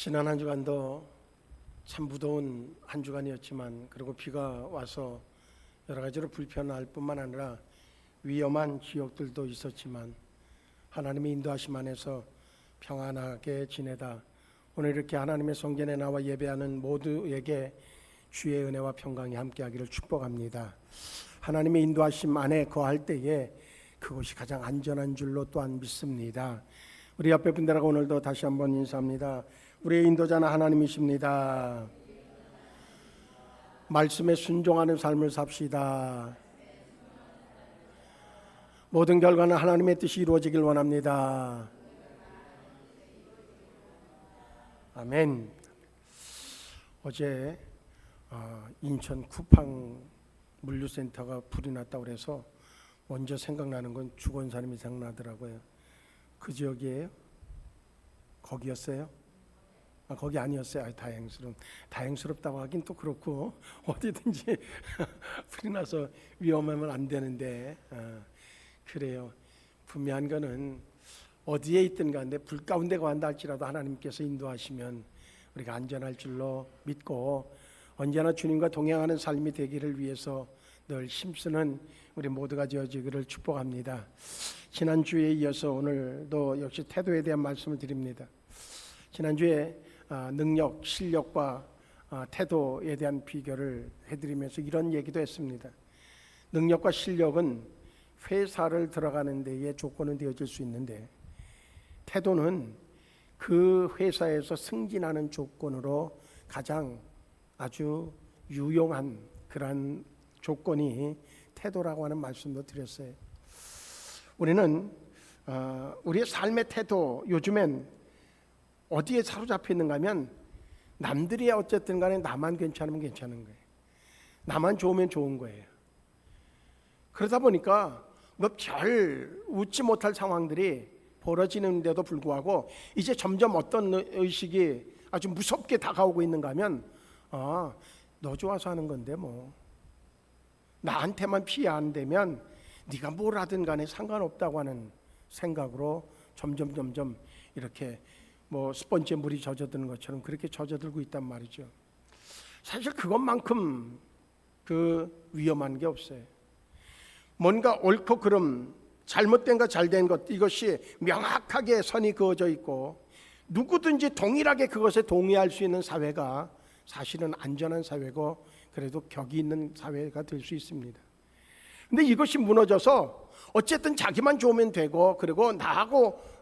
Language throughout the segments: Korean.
지난 한 주간도 참 무더운 한 주간이었지만, 그리고 비가 와서 여러 가지로 불편할 뿐만 아니라 위험한 지역들도 있었지만, 하나님의 인도하심 안에서 평안하게 지내다 오늘 이렇게 하나님의 성전에 나와 예배하는 모두에게 주의 은혜와 평강이 함께하기를 축복합니다. 하나님의 인도하심 안에 거할 때에 그것이 가장 안전한 줄로 또한 믿습니다. 우리 옆에 분들하고 오늘도 다시 한번 인사합니다. 우리의 인도자는 하나님이십니다. 말씀에 순종하는 삶을 삽시다. 모든 결과는 하나님의 뜻이 이루어지길 원합니다. 아멘. 어제 인천 쿠팡 물류센터가 불이 났다고 그래서 먼저 생각나는 건 주권사님이 생각나더라고요. 그 지역이에요? 거기였어요? 거기 아니었어요. 다행스럽다고 하긴 또 그렇고, 어디든지 불이 나서 위험하면 안 되는데, 그래요. 분명한 거는 어디에 있든 간에 불 가운데 거한다 할지라도 하나님께서 인도하시면 우리가 안전할 줄로 믿고, 언제나 주님과 동행하는 삶이 되기를 위해서 늘 힘쓰는 우리 모두가 되어지기를 축복합니다. 지난주에 이어서 오늘도 역시 태도에 대한 말씀을 드립니다. 지난주에 능력, 실력과 태도에 대한 비교를 해드리면서 이런 얘기도 했습니다. 능력과 실력은 회사를 들어가는 데에 조건은 되어질 수 있는데, 태도는 그 회사에서 승진하는 조건으로 가장 아주 유용한 그러한 조건이 태도라고 하는 말씀도 드렸어요. 우리는 우리의 삶의 태도, 요즘엔 어디에 사로잡혀 있는가 하면 남들이 어쨌든 간에 나만 괜찮으면 괜찮은 거예요. 나만 좋으면 좋은 거예요. 그러다 보니까 별 웃지 못할 상황들이 벌어지는데도 불구하고 이제 점점 어떤 의식이 아주 무섭게 다가오고 있는가 하면 너 좋아서 하는 건데 뭐 나한테만 피해 안 되면 네가 뭘 하든 간에 상관없다고 하는 생각으로 점점 이렇게 스펀지에 물이 젖어드는 것처럼 그렇게 젖어들고 있단 말이죠. 사실 그것만큼 위험한 게 없어요. 뭔가 옳고 그름, 잘못된 것, 잘된 것, 이것이 명확하게 선이 그어져 있고 누구든지 동일하게 그것에 동의할 수 있는 사회가 사실은 안전한 사회고, 그래도 격이 있는 사회가 될 수 있습니다. 근데 이것이 무너져서 어쨌든 자기만 좋으면 되고, 그리고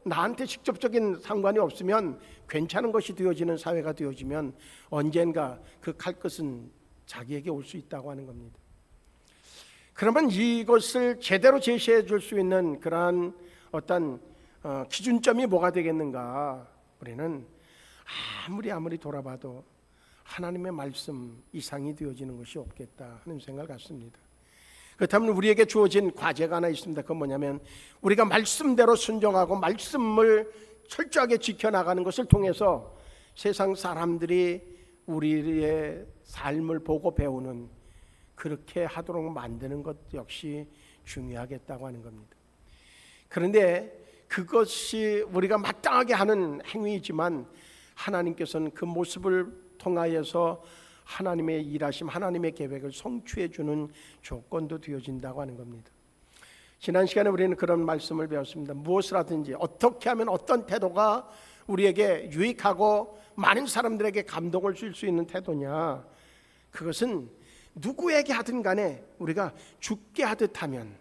나한테 직접적인 상관이 없으면 괜찮은 것이 되어지는 사회가 되어지면 언젠가 그 칼끝은 자기에게 올 수 있다고 하는 겁니다. 그러면 이것을 제대로 제시해 줄 수 있는 그러한 어떤 기준점이 뭐가 되겠는가? 우리는 아무리 돌아봐도 하나님의 말씀 이상이 되어지는 것이 없겠다 하는 생각을 갖습니다. 그렇다면 우리에게 주어진 과제가 하나 있습니다. 그건 뭐냐면 우리가 말씀대로 순종하고 말씀을 철저하게 지켜나가는 것을 통해서 세상 사람들이 우리의 삶을 보고 배우는, 그렇게 하도록 만드는 것 역시 중요하겠다고 하는 겁니다. 그런데 그것이 우리가 마땅하게 하는 행위이지만 하나님께서는 그 모습을 통하여서 하나님의 일하심, 하나님의 계획을 성취해 주는 조건도 되어진다고 하는 겁니다. 지난 시간에 우리는 그런 말씀을 배웠습니다. 무엇을 하든지 어떻게 하면 어떤 태도가 우리에게 유익하고 많은 사람들에게 감동을 줄 수 있는 태도냐, 그것은 누구에게 하든 간에 우리가 죽게 하듯 하면,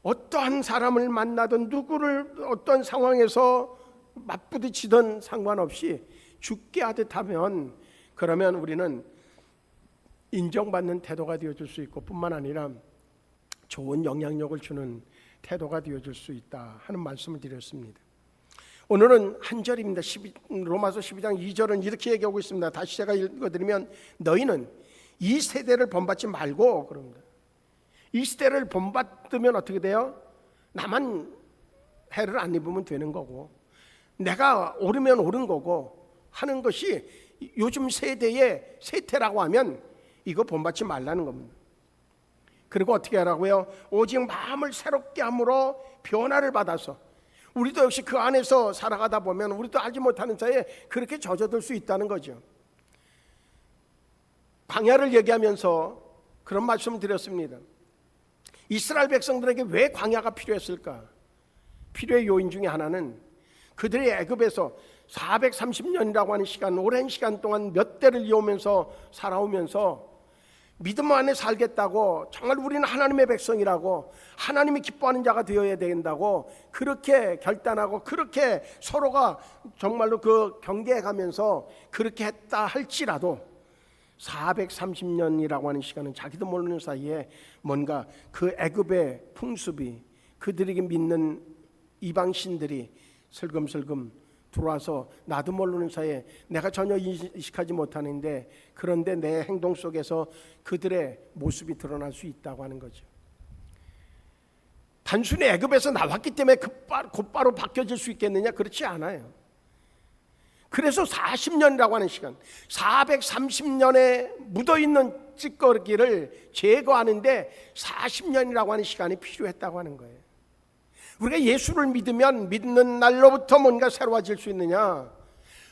어떠한 사람을 만나든 누구를 어떤 상황에서 맞부딪히든 상관없이 죽게 하듯 하면, 그러면 우리는 인정받는 태도가 되어줄 수 있고, 뿐만 아니라 좋은 영향력을 주는 태도가 되어줄 수 있다 하는 말씀을 드렸습니다. 오늘은 한 절입니다. 로마서 12장 2절은 이렇게 얘기하고 있습니다. 다시 제가 읽어드리면, 너희는 이 세대를 본받지 말고, 그럽니다. 이 시대를 본받으면 어떻게 돼요? 나만 해를 안 입으면 되는 거고, 내가 옳으면 옳은 거고 하는 것이 요즘 세대의 세태라고 하면 이거 본받지 말라는 겁니다. 그리고 어떻게 하라고요? 오직 마음을 새롭게 함으로 변화를 받아서 우리도 역시 그 안에서 살아가다 보면 우리도 알지 못하는 사이에 그렇게 젖어들 수 있다는 거죠. 광야를 얘기하면서 그런 말씀을 드렸습니다. 이스라엘 백성들에게 왜 광야가 필요했을까? 필요의 요인 중에 하나는 그들이 애굽에서 430년이라고 하는 시간, 오랜 시간 동안 몇 대를 이어오면서 살아오면서 믿음 안에 살겠다고, 정말 우리는 하나님의 백성이라고, 하나님이 기뻐하는 자가 되어야 된다고 그렇게 결단하고 그렇게 서로가 정말로 그 경계해 가면서 그렇게 했다 할지라도 430년이라고 하는 시간은 자기도 모르는 사이에 뭔가 그 애굽의 풍습이, 그들에게 믿는 이방신들이 슬금슬금 들어와서 나도 모르는 사이에 내가 전혀 인식하지 못하는데, 그런데 내 행동 속에서 그들의 모습이 드러날 수 있다고 하는 거죠. 단순히 애굽에서 나왔기 때문에 곧바로 바뀌어질 수 있겠느냐? 그렇지 않아요. 그래서 40년이라고 하는 시간, 430년에 묻어있는 찌꺼기를 제거하는데 40년이라고 하는 시간이 필요했다고 하는 거예요. 우리가 예수를 믿으면 믿는 날로부터 뭔가 새로워질 수 있느냐?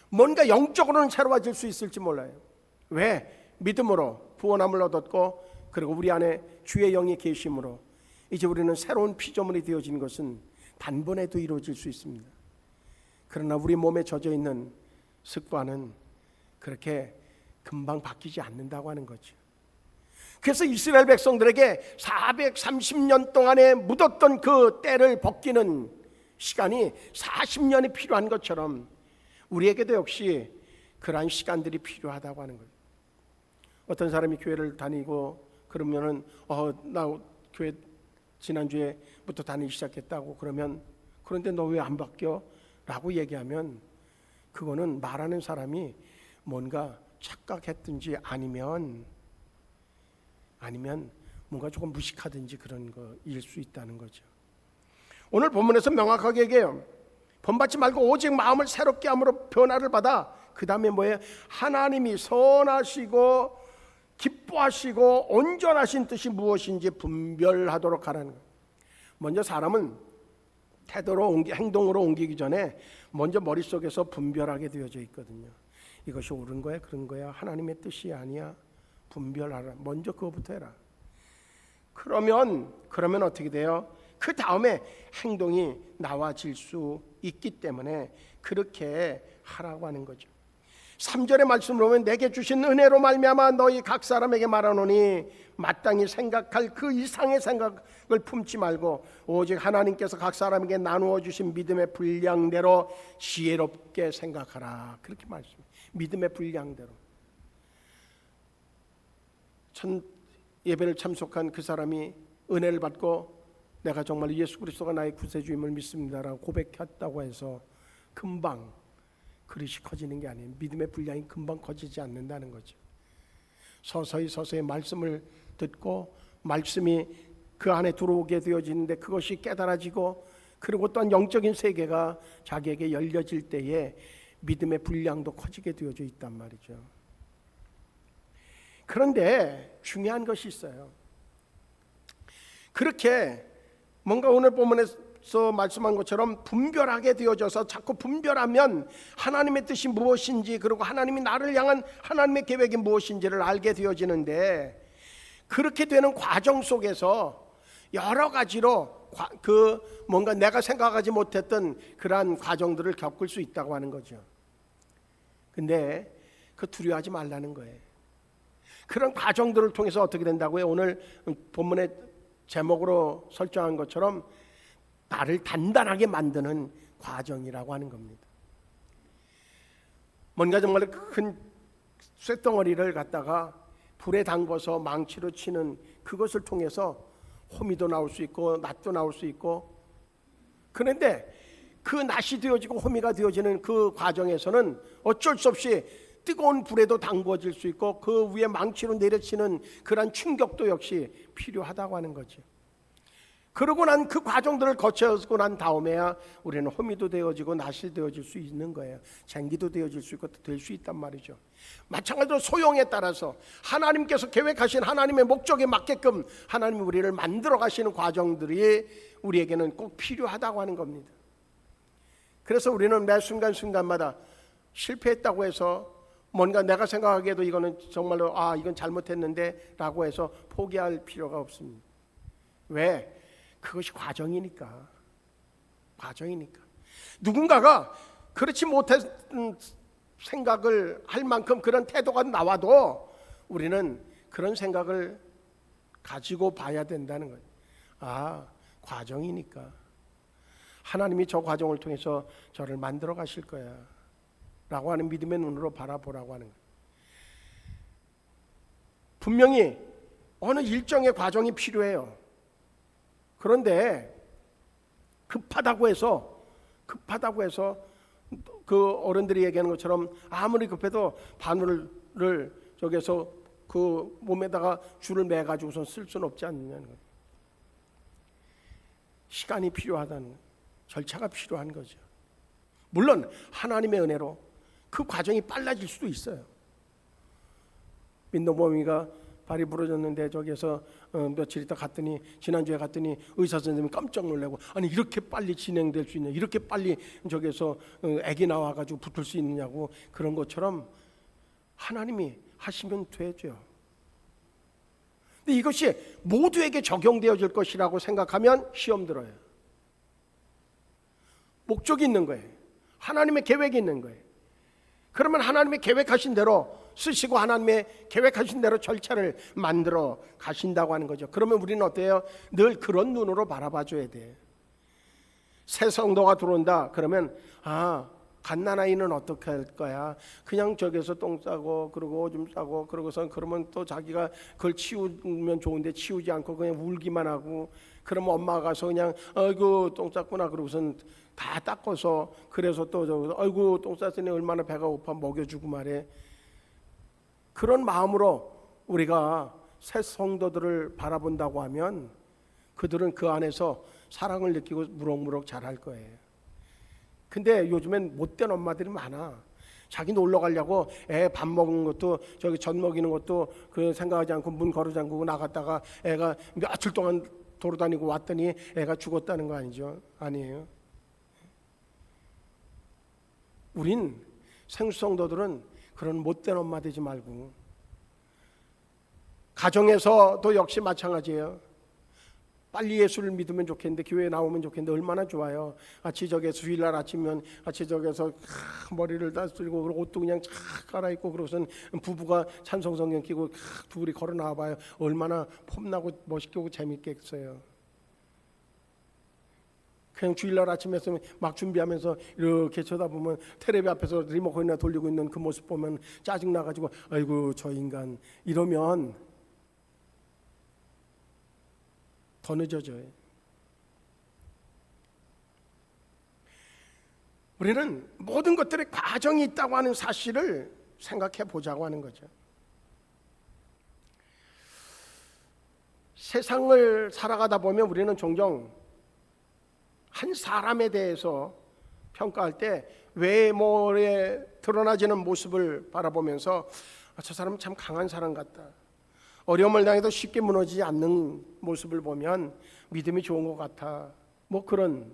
뭔가 영적으로는 새로워질 수 있을지 몰라요. 왜? 믿음으로 구원함을 얻었고, 그리고 우리 안에 주의 영이 계심으로 이제 우리는 새로운 피조물이 되어진 것은 단번에도 이루어질 수 있습니다. 그러나 우리 몸에 젖어 있는 습관은 그렇게 금방 바뀌지 않는다고 하는 거죠. 그래서 이스라엘 백성들에게 430년 동안에 묻었던 그 때를 벗기는 시간이 40년이 필요한 것처럼 우리에게도 역시 그러한 시간들이 필요하다고 하는 거예요. 어떤 사람이 교회를 다니고 그러면은 나 교회 지난주에부터 다니기 시작했다고 그러면, 그런데 너 왜 안 바뀌어? 라고 얘기하면 그거는 말하는 사람이 뭔가 착각했든지 아니면 뭔가 조금 무식하든지 그런 거일 수 있다는 거죠. 오늘 본문에서 명확하게 얘기해요. 본받지 말고 오직 마음을 새롭게 함으로 변화를 받아, 그 다음에 뭐예요? 하나님이 선하시고 기뻐하시고 온전하신 뜻이 무엇인지 분별하도록 하라는 거예요. 먼저 사람은 태도로 행동으로 옮기기 전에 먼저 머릿속에서 분별하게 되어져 있거든요. 이것이 옳은 거야, 그런 거야, 하나님의 뜻이 아니야, 분별하라. 먼저 그거부터 해라. 그러면 어떻게 돼요? 그 다음에 행동이 나와질 수 있기 때문에 그렇게 하라고 하는 거죠. 3절의 말씀으로 보면 내게 주신 은혜로 말미암아 너희 각 사람에게 말하노니 마땅히 생각할 그 이상의 생각을 품지 말고 오직 하나님께서 각 사람에게 나누어 주신 믿음의 분량대로 지혜롭게 생각하라. 그렇게 말씀해요. 믿음의 분량대로. 첫 예배를 참석한 그 사람이 은혜를 받고 내가 정말 예수 그리스도가 나의 구세주임을 믿습니다라고 고백했다고 해서 금방 그릇이 커지는 게 아니에요. 믿음의 분량이 금방 커지지 않는다는 거죠. 서서히 말씀을 듣고 말씀이 그 안에 들어오게 되어지는데 그것이 깨달아지고, 그리고 또한 영적인 세계가 자기에게 열려질 때에 믿음의 분량도 커지게 되어져 있단 말이죠. 그런데 중요한 것이 있어요. 그렇게 뭔가 오늘 본문에서 말씀한 것처럼 분별하게 되어져서 자꾸 분별하면 하나님의 뜻이 무엇인지, 그리고 하나님이 나를 향한 하나님의 계획이 무엇인지를 알게 되어지는데, 그렇게 되는 과정 속에서 여러 가지로 뭔가 내가 생각하지 못했던 그러한 과정들을 겪을 수 있다고 하는 거죠. 근데 두려워하지 말라는 거예요. 그런 과정들을 통해서 어떻게 된다고요? 오늘 본문의 제목으로 설정한 것처럼 나를 단단하게 만드는 과정이라고 하는 겁니다. 뭔가 정말 큰 쇳덩어리를 갖다가 불에 담궈서 망치로 치는 그것을 통해서 호미도 나올 수 있고 낫도 나올 수 있고, 그런데 그 낫이 되어지고 호미가 되어지는 그 과정에서는 어쩔 수 없이 뜨거운 불에도 담궈질 수 있고 그 위에 망치로 내려치는 그런 충격도 역시 필요하다고 하는 거죠. 그러고 난 그 과정들을 거쳐고 난 다음에야 우리는 호미도 되어지고 낫이 되어질 수 있는 거예요. 쟁기도 되어질 수 있고 될 수 있단 말이죠. 마찬가지로 소용에 따라서 하나님께서 계획하신 하나님의 목적에 맞게끔 하나님이 우리를 만들어 가시는 과정들이 우리에게는 꼭 필요하다고 하는 겁니다. 그래서 우리는 매 순간순간마다 실패했다고 해서 뭔가 내가 생각하기에도 이거는 정말로 이건 잘못했는데 라고 해서 포기할 필요가 없습니다. 왜? 그것이 과정이니까. 누군가가 그렇지 못한 생각을 할 만큼 그런 태도가 나와도 우리는 그런 생각을 가지고 봐야 된다는 거예요. 과정이니까 하나님이 저 과정을 통해서 저를 만들어 가실 거야 라고 하는 믿음의 눈으로 바라보라고 하는 거예요. 분명히 어느 일정의 과정이 필요해요. 그런데 급하다고 해서 그 어른들이 얘기하는 것처럼 아무리 급해도 바늘을 저기서 그 몸에다가 줄을 매 가지고선 쓸 수는 없지 않느냐는 거예요. 시간이 필요하다는 거예요. 절차가 필요한 거죠. 물론 하나님의 은혜로 그 과정이 빨라질 수도 있어요. 민노범이가 발이 부러졌는데 저기서 며칠 있다 갔더니 지난주에 갔더니 의사 선생님이 깜짝 놀라고 아니 이렇게 빨리 진행될 수 있냐, 이렇게 빨리 저기서 아기 나와가지고 붙을 수 있느냐고. 그런 것처럼 하나님이 하시면 되죠. 근데 이것이 모두에게 적용되어질 것이라고 생각하면 시험 들어요. 목적이 있는 거예요. 하나님의 계획이 있는 거예요. 그러면 하나님의 계획하신 대로 쓰시고 하나님의 계획하신 대로 절차를 만들어 가신다고 하는 거죠. 그러면 우리는 어때요? 늘 그런 눈으로 바라봐줘야 돼. 새 성도가 들어온다 그러면 갓난아이는 어떻게 할 거야? 그냥 저기서 똥 싸고 그러고 오줌 싸고 그러고선 그러면 또 자기가 그걸 치우면 좋은데 치우지 않고 그냥 울기만 하고, 그러면 엄마가 가서 그냥 아이고 똥 쌌구나 그러고선 다 닦아서 그래서 또 저기서 아이고 똥 쌌으니 얼마나 배가 고파 먹여주고 말해. 그런 마음으로 우리가 새 성도들을 바라본다고 하면 그들은 그 안에서 사랑을 느끼고 무럭무럭 자랄 거예요. 근데 요즘엔 못된 엄마들이 많아. 자기 놀러 가려고 애 밥 먹는 것도 저기 젖 먹이는 것도 그 생각하지 않고 문 걸어 잠그고 나갔다가 애가 며칠 동안 돌아다니고 왔더니 애가 죽었다는 거 아니죠? 아니에요. 우린 생수성도들은 그런 못된 엄마 되지 말고, 가정에서도 역시 마찬가지예요. 빨리 예수를 믿으면 좋겠는데 교회에 나오면 좋겠는데 얼마나 좋아요. 같이 저기 주일날 아침이면 같이 저기서 머리를 다스리고 옷도 그냥 착 갈아입고 그러고선 부부가 찬송성경 끼고 둘이 걸어 나와봐요. 얼마나 폼나고 멋있게 재밌겠어요. 그냥 주일날 아침에 막 준비하면서 이렇게 쳐다보면 텔레비 앞에서 리모컨이나 돌리고 있는 그 모습 보면 짜증나가지고 아이고 저 인간 이러면 더 늦어져요. 우리는 모든 것들에 과정이 있다고 하는 사실을 생각해 보자고 하는 거죠. 세상을 살아가다 보면 우리는 종종 한 사람에 대해서 평가할 때 외모에 드러나지는 모습을 바라보면서 저 사람은 참 강한 사람 같다, 어려움을 당해도 쉽게 무너지지 않는 모습을 보면 믿음이 좋은 것 같아, 뭐 그런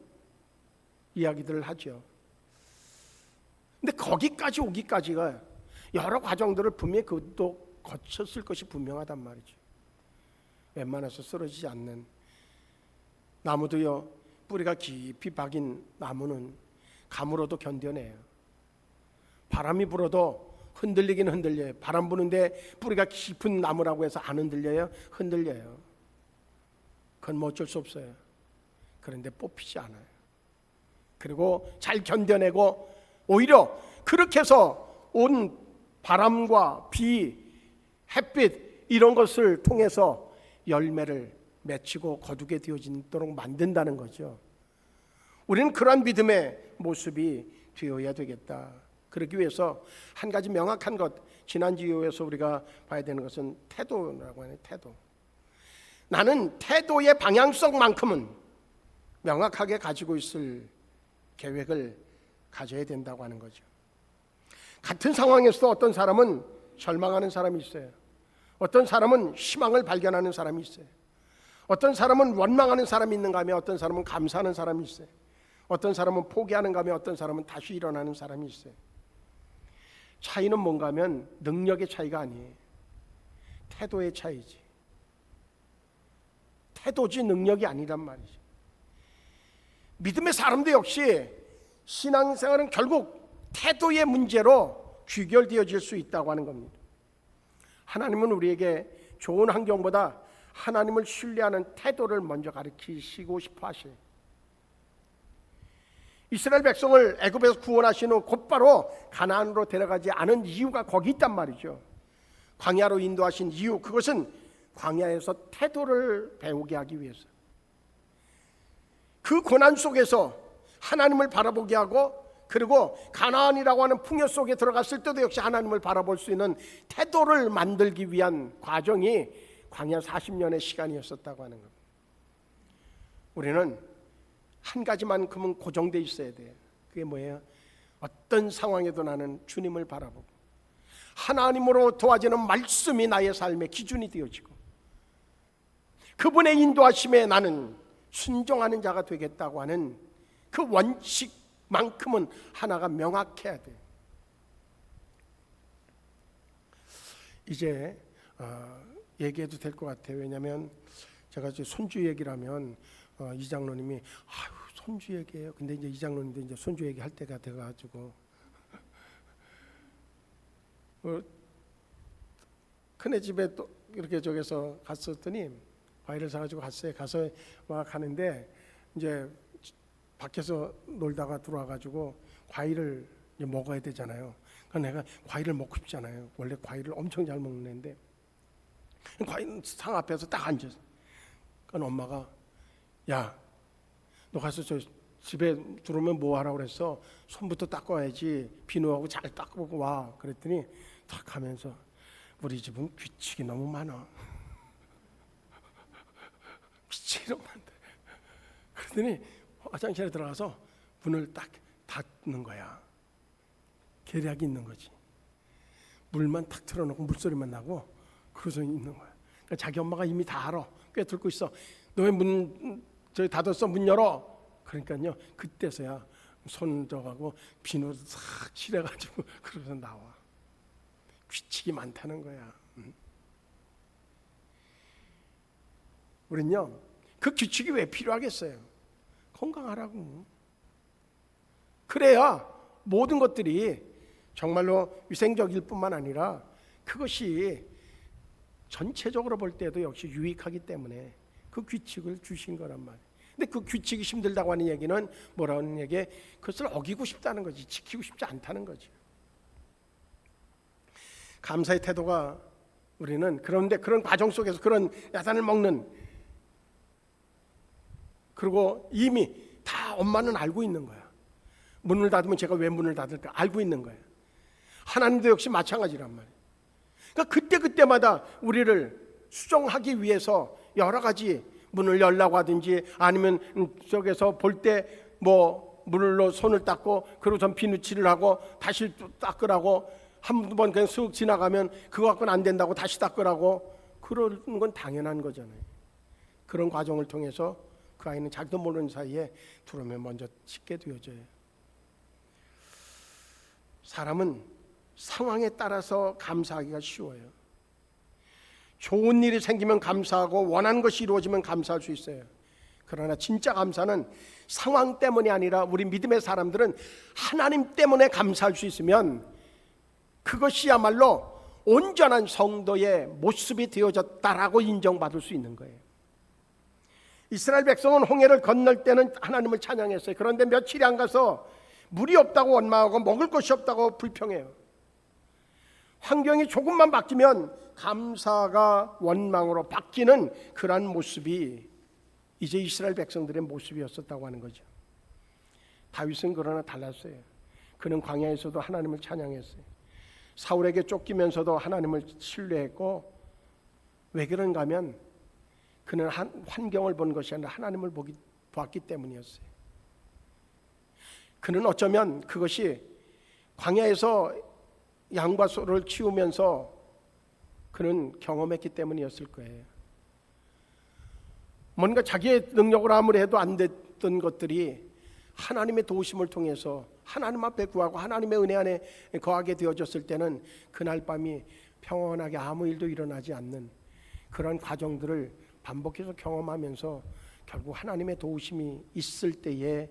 이야기들을 하죠. 근데 거기까지 오기까지가 여러 과정들을 분명히 그것도 거쳤을 것이 분명하단 말이죠. 웬만해서 쓰러지지 않는 나무도요, 뿌리가 깊이 박인 나무는 가물어도 견뎌내요. 바람이 불어도 흔들리긴 흔들려요. 바람 부는데 뿌리가 깊은 나무라고 해서 안 흔들려요? 흔들려요. 그건 뭐 어쩔 수 없어요. 그런데 뽑히지 않아요. 그리고 잘 견뎌내고 오히려 그렇게 해서 온 바람과 비, 햇빛 이런 것을 통해서 열매를 맺히고 거두게 되어지도록 만든다는 거죠. 우리는 그러한 믿음의 모습이 되어야 되겠다. 그러기 위해서 한 가지 명확한 것, 지난주에서 우리가 봐야 되는 것은 태도라고 하는 태도. 나는 태도의 방향성만큼은 명확하게 가지고 있을 계획을 가져야 된다고 하는 거죠. 같은 상황에서도 어떤 사람은 절망하는 사람이 있어요. 어떤 사람은 희망을 발견하는 사람이 있어요. 어떤 사람은 원망하는 사람이 있는가 하면 어떤 사람은 감사하는 사람이 있어요. 어떤 사람은 포기하는가 하면 어떤 사람은 다시 일어나는 사람이 있어요. 차이는 뭔가 하면 능력의 차이가 아니에요. 태도의 차이지. 태도지 능력이 아니란 말이죠. 믿음의 사람도 역시 신앙생활은 결국 태도의 문제로 귀결되어질 수 있다고 하는 겁니다. 하나님은 우리에게 좋은 환경보다 하나님을 신뢰하는 태도를 먼저 가르치시고 싶어 하셔요. 이스라엘 백성을 애굽에서 구원하신 후 곧바로 가나안으로 데려가지 않은 이유가 거기 있단 말이죠. 광야로 인도하신 이유, 그것은 광야에서 태도를 배우게 하기 위해서, 그 고난 속에서 하나님을 바라보게 하고, 그리고 가나안이라고 하는 풍요 속에 들어갔을 때도 역시 하나님을 바라볼 수 있는 태도를 만들기 위한 과정이 광야 40년의 시간이었었다고 하는 겁니다. 우리는 한 가지만큼은 고정돼 있어야 돼요. 그게 뭐예요? 어떤 상황에도 나는 주님을 바라보고 하나님으로 도와지는 말씀이 나의 삶의 기준이 되어지고 그분의 인도하심에 나는 순종하는 자가 되겠다고 하는 그 원칙만큼은 하나가 명확해야 돼요. 이제 얘기해도 될 것 같아요. 왜냐하면 제가 이제 손주 얘기를 하면 이 장로님이 아유 손주 얘기해요. 근데 이제 이 장로님도 이제 손주 얘기할 때가 돼가지고 큰애 집에 또 이렇게 저기서 갔었더니 과일을 사가지고 갔어요. 가서 막 가는데 이제 밖에서 놀다가 들어와가지고 과일을 이제 먹어야 되잖아요. 그러니까 내가 과일을 먹고 싶잖아요. 원래 과일을 엄청 잘 먹는 애인데 과일 상 앞에서 딱 앉아서 그러니까 엄마가 야, 너 가서 저 집에 들어오면 뭐 하라고 그랬어? 손부터 닦고 와야지. 비누하고 잘 닦고 와. 그랬더니 탁 하면서 우리 집은 규칙이 너무 많아. 규칙이 너무 많대. 그랬더니 화장실에 들어가서 문을 딱 닫는 거야. 계략이 있는 거지. 물만 탁 틀어놓고 물소리만 나고 그러고서 있는 거야. 그러니까 자기 엄마가 이미 다 알아. 꿰뚫고 있어. 너 왜 문 저기 닫았어? 문 열어. 그러니까요. 그때서야 손 저가고 비누 싹 칠해가지고 그러고서 나와. 규칙이 많다는 거야. 우린요. 그 규칙이 왜 필요하겠어요? 건강하라고. 그래야 모든 것들이 정말로 위생적일 뿐만 아니라 그것이 전체적으로 볼 때도 역시 유익하기 때문에 그 규칙을 주신 거란 말이에요. 근데 그 규칙이 힘들다고 하는 얘기는 뭐라는 얘기에 그것을 어기고 싶다는 거지, 지키고 싶지 않다는 거지. 감사의 태도가 우리는 그런데 그런 과정 속에서 그런 야단을 먹는, 그리고 이미 다 엄마는 알고 있는 거야. 문을 닫으면 제가 왜 문을 닫을까 알고 있는 거야. 하나님도 역시 마찬가지란 말이에요. 그러니까 그때마다 우리를 수정하기 위해서 여러 가지 문을 열라고 하든지 아니면 저기서 볼 때 뭐 물로 손을 닦고 그리고 전 비누칠을 하고 다시 또 닦으라고, 한 번 그냥 쓱 지나가면 그거 갖고는 안 된다고 다시 닦으라고, 그러는 건 당연한 거잖아요. 그런 과정을 통해서 그 아이는 자기도 모르는 사이에 들어오면 먼저 씻게 되어져요. 사람은 상황에 따라서 감사하기가 쉬워요. 좋은 일이 생기면 감사하고 원하는 것이 이루어지면 감사할 수 있어요. 그러나 진짜 감사는 상황 때문이 아니라 우리 믿음의 사람들은 하나님 때문에 감사할 수 있으면 그것이야말로 온전한 성도의 모습이 되어졌다라고 인정받을 수 있는 거예요. 이스라엘 백성은 홍해를 건널 때는 하나님을 찬양했어요. 그런데 며칠이 안 가서 물이 없다고 원망하고 먹을 것이 없다고 불평해요. 환경이 조금만 바뀌면 감사가 원망으로 바뀌는 그러한 모습이 이제 이스라엘 백성들의 모습이었었다고 하는 거죠. 다윗은 그러나 달랐어요. 그는 광야에서도 하나님을 찬양했어요. 사울에게 쫓기면서도 하나님을 신뢰했고, 왜 그런가 하면 그는 환경을 본 것이 아니라 하나님을 보았기 때문이었어요. 그는 어쩌면 그것이 광야에서 양과 소를 키우면서 그는 경험했기 때문이었을 거예요. 뭔가 자기의 능력으로 아무리 해도 안 됐던 것들이 하나님의 도우심을 통해서 하나님 앞에 구하고 하나님의 은혜 안에 거하게 되어졌을 때는 그날 밤이 평온하게 아무 일도 일어나지 않는 그런 과정들을 반복해서 경험하면서 결국 하나님의 도우심이 있을 때에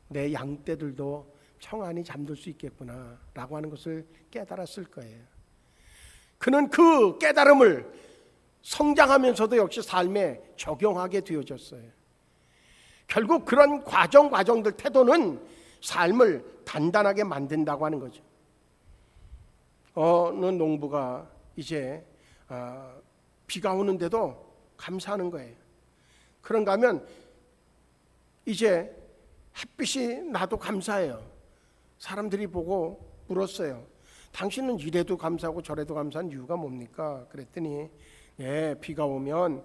내 양떼들도 평안히 잠들 수 있겠구나 라고 하는 것을 깨달았을 거예요. 그는 그 깨달음을 성장하면서도 역시 삶에 적용하게 되어졌어요. 결국 그런 과정들 태도는 삶을 단단하게 만든다고 하는 거죠. 어느 농부가 이제 비가 오는데도 감사하는 거예요. 그런가 하면 이제 햇빛이 나도 감사해요. 사람들이 보고 물었어요. 당신은 이래도 감사하고 저래도 감사한 이유가 뭡니까? 그랬더니 비가 오면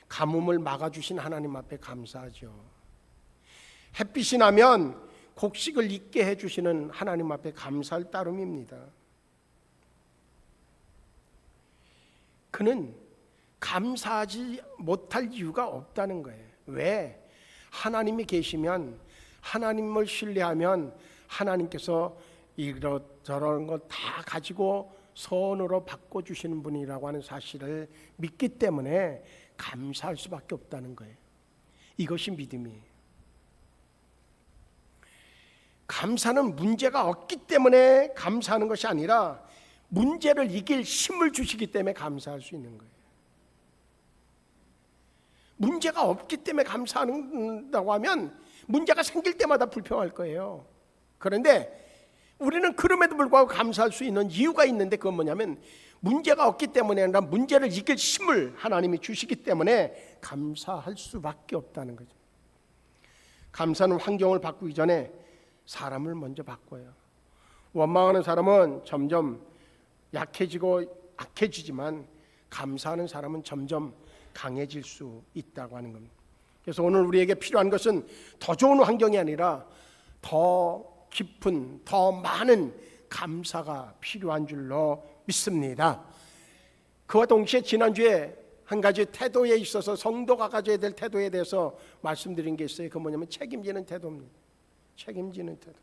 가뭄을 막아주신 하나님 앞에 감사하죠. 햇빛이 나면 곡식을 익게 해주시는 하나님 앞에 감사할 따름입니다. 그는 감사하지 못할 이유가 없다는 거예요. 왜? 하나님이 계시면, 하나님을 신뢰하면 하나님께서 이런저런 거 다 가지고 선으로 바꿔주시는 분이라고 하는 사실을 믿기 때문에 감사할 수밖에 없다는 거예요. 이것이 믿음이에요. 감사는 문제가 없기 때문에 감사하는 것이 아니라 문제를 이길 힘을 주시기 때문에 감사할 수 있는 거예요. 문제가 없기 때문에 감사한다고 하면 문제가 생길 때마다 불평할 거예요. 그런데 우리는 그럼에도 불구하고 감사할 수 있는 이유가 있는데 그건 뭐냐면 문제가 없기 때문에 아니라 문제를 이길 힘을 하나님이 주시기 때문에 감사할 수밖에 없다는 거죠. 감사는 환경을 바꾸기 전에 사람을 먼저 바꿔요. 원망하는 사람은 점점 약해지고 악해지지만 감사하는 사람은 점점 강해질 수 있다고 하는 겁니다. 그래서 오늘 우리에게 필요한 것은 더 좋은 환경이 아니라 더 깊은, 더 많은 감사가 필요한 줄로 믿습니다. 그와 동시에 지난주에 한 가지 태도에 있어서 성도가 가져야 될 태도에 대해서 말씀드린 게 있어요. 그건 뭐냐면 책임지는 태도입니다. 책임지는 태도.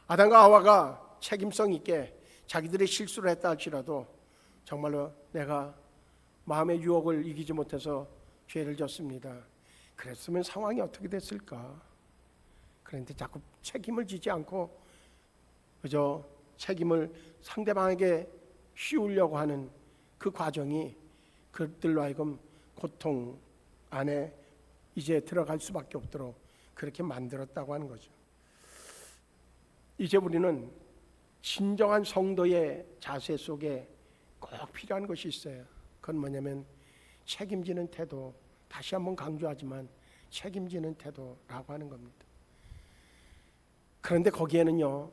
아담과 하와가 책임성 있게 자기들이 실수를 했다 할지라도 정말로 내가 마음의 유혹을 이기지 못해서 죄를 졌습니다. 그랬으면 상황이 어떻게 됐을까? 그런데 자꾸 책임을 지지 않고 그저 책임을 상대방에게 씌우려고 하는 그 과정이 그들로 하여금 고통 안에 이제 들어갈 수밖에 없도록 그렇게 만들었다고 하는 거죠. 이제 우리는 진정한 성도의 자세 속에 꼭 필요한 것이 있어요. 그건 뭐냐면 책임지는 태도. 다시 한번 강조하지만 책임지는 태도라고 하는 겁니다. 그런데 거기에는요,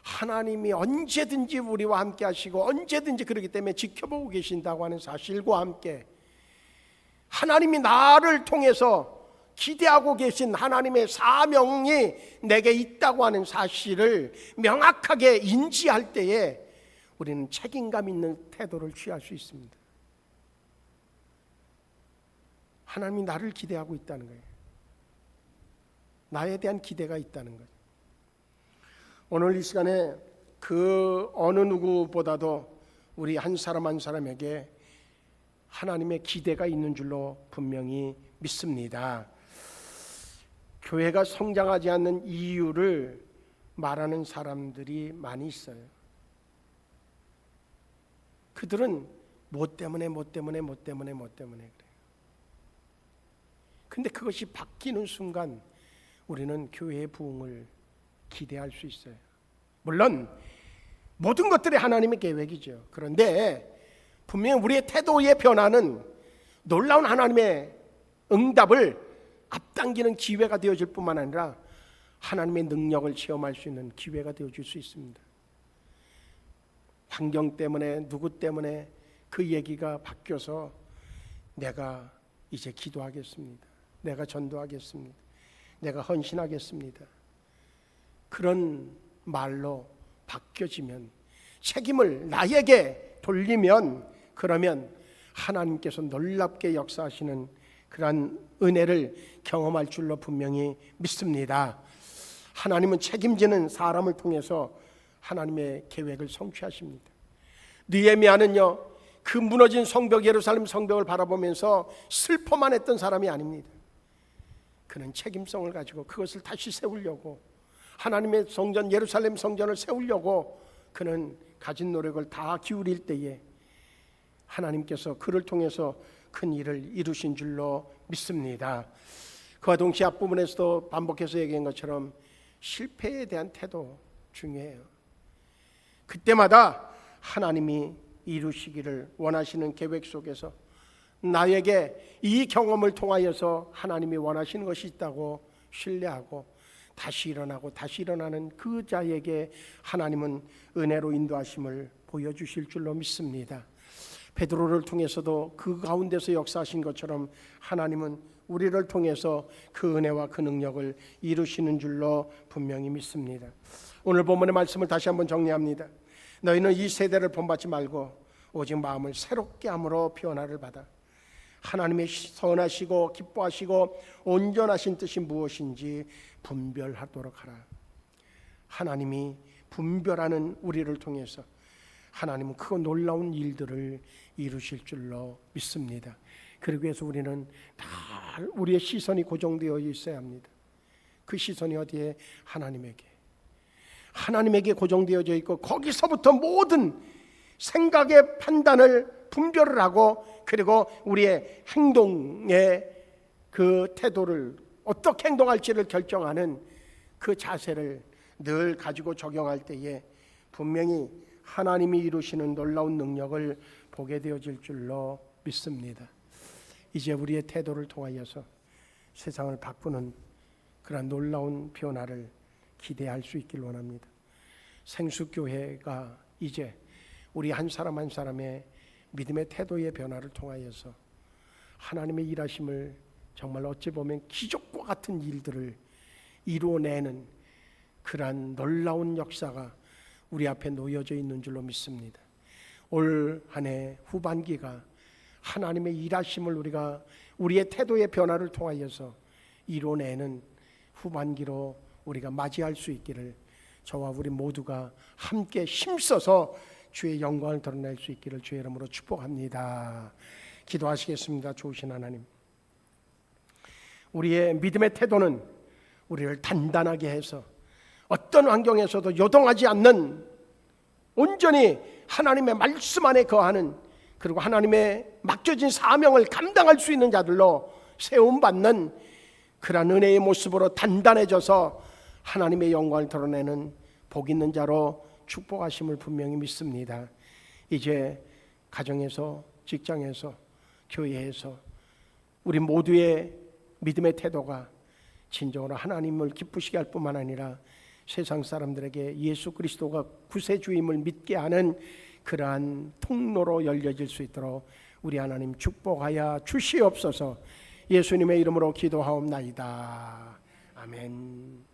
하나님이 언제든지 우리와 함께 하시고 언제든지 그렇기 때문에 지켜보고 계신다고 하는 사실과 함께 하나님이 나를 통해서 기대하고 계신 하나님의 사명이 내게 있다고 하는 사실을 명확하게 인지할 때에 우리는 책임감 있는 태도를 취할 수 있습니다. 하나님이 나를 기대하고 있다는 거예요. 나에 대한 기대가 있다는 거예요. 오늘 이 시간에 그 어느 누구보다도 우리 한 사람 한 사람에게 하나님의 기대가 있는 줄로 분명히 믿습니다. 교회가 성장하지 않는 이유를 말하는 사람들이 많이 있어요. 그들은 뭐 때문에 그래요. 근데 그것이 바뀌는 순간 우리는 교회의 부흥을 기대할 수 있어요. 물론 모든 것들이 하나님의 계획이죠. 그런데 분명히 우리의 태도의 변화는 놀라운 하나님의 응답을 앞당기는 기회가 되어질 뿐만 아니라 하나님의 능력을 체험할 수 있는 기회가 되어질 수 있습니다. 환경 때문에 누구 때문에 그 얘기가 바뀌어서 내가 이제 기도하겠습니다. 내가 전도하겠습니다. 내가 헌신하겠습니다. 그런 말로 바뀌어지면 책임을 나에게 돌리면 그러면 하나님께서 놀랍게 역사하시는 그러한 은혜를 경험할 줄로 분명히 믿습니다. 하나님은 책임지는 사람을 통해서 하나님의 계획을 성취하십니다. 느헤미야는요, 그 무너진 성벽, 예루살렘 성벽을 바라보면서 슬퍼만 했던 사람이 아닙니다. 그는 책임성을 가지고 그것을 다시 세우려고, 하나님의 성전, 예루살렘 성전을 세우려고 그는 가진 노력을 다 기울일 때에 하나님께서 그를 통해서 큰 일을 이루신 줄로 믿습니다. 그와 동시에 앞부분에서도 반복해서 얘기한 것처럼 실패에 대한 태도 중요해요. 그때마다 하나님이 이루시기를 원하시는 계획 속에서 나에게 이 경험을 통하여서 하나님이 원하시는 것이 있다고 신뢰하고 다시 일어나고 다시 일어나는 그 자에게 하나님은 은혜로 인도하심을 보여주실 줄로 믿습니다. 베드로를 통해서도 그 가운데서 역사하신 것처럼 하나님은 우리를 통해서 그 은혜와 그 능력을 이루시는 줄로 분명히 믿습니다. 오늘 본문의 말씀을 다시 한번 정리합니다. 너희는 이 세대를 본받지 말고 오직 마음을 새롭게 함으로 변화를 받아 하나님의 선하시고 기뻐하시고 온전하신 뜻이 무엇인지 분별하도록 하라. 하나님이 분별하는 우리를 통해서 하나님은 그 놀라운 일들을 이루실 줄로 믿습니다. 그러기 위해서 우리는 다 우리의 시선이 고정되어 있어야 합니다. 그 시선이 어디에? 하나님에게 고정되어져 있고 거기서부터 모든 생각의 판단을 분별을 하고 그리고 우리의 행동의 그 태도를 어떻게 행동할지를 결정하는 그 자세를 늘 가지고 적용할 때에 분명히 하나님이 이루시는 놀라운 능력을 보게 되어질 줄로 믿습니다. 이제 우리의 태도를 통하여서 세상을 바꾸는 그런 놀라운 변화를 기대할 수 있길 원합니다. 생수교회가 이제 우리 한 사람 한 사람의 믿음의 태도의 변화를 통하여서 하나님의 일하심을 정말 어찌 보면 기적과 같은 일들을 이루어내는 그러한 놀라운 역사가 우리 앞에 놓여져 있는 줄로 믿습니다. 올 한 해 후반기가 하나님의 일하심을 우리가 우리의 태도의 변화를 통하여서 이루어내는 후반기로 우리가 맞이할 수 있기를 저와 우리 모두가 함께 힘써서 주의 영광을 드러낼 수 있기를 주의 이름으로 축복합니다. 기도하시겠습니다. 좋으신 하나님, 우리의 믿음의 태도는 우리를 단단하게 해서 어떤 환경에서도 요동하지 않는 온전히 하나님의 말씀 안에 거하는 그리고 하나님의 맡겨진 사명을 감당할 수 있는 자들로 세움받는 그런 은혜의 모습으로 단단해져서 하나님의 영광을 드러내는 복 있는 자로 축복하심을 분명히 믿습니다. 이제 가정에서, 직장에서, 교회에서 우리 모두의 믿음의 태도가 진정으로 하나님을 기쁘시게 할 뿐만 아니라 세상 사람들에게 예수 그리스도가 구세주임을 믿게 하는 그러한 통로로 열려질 수 있도록 우리 하나님 축복하여 주시옵소서. 예수님의 이름으로 기도하옵나이다. 아멘.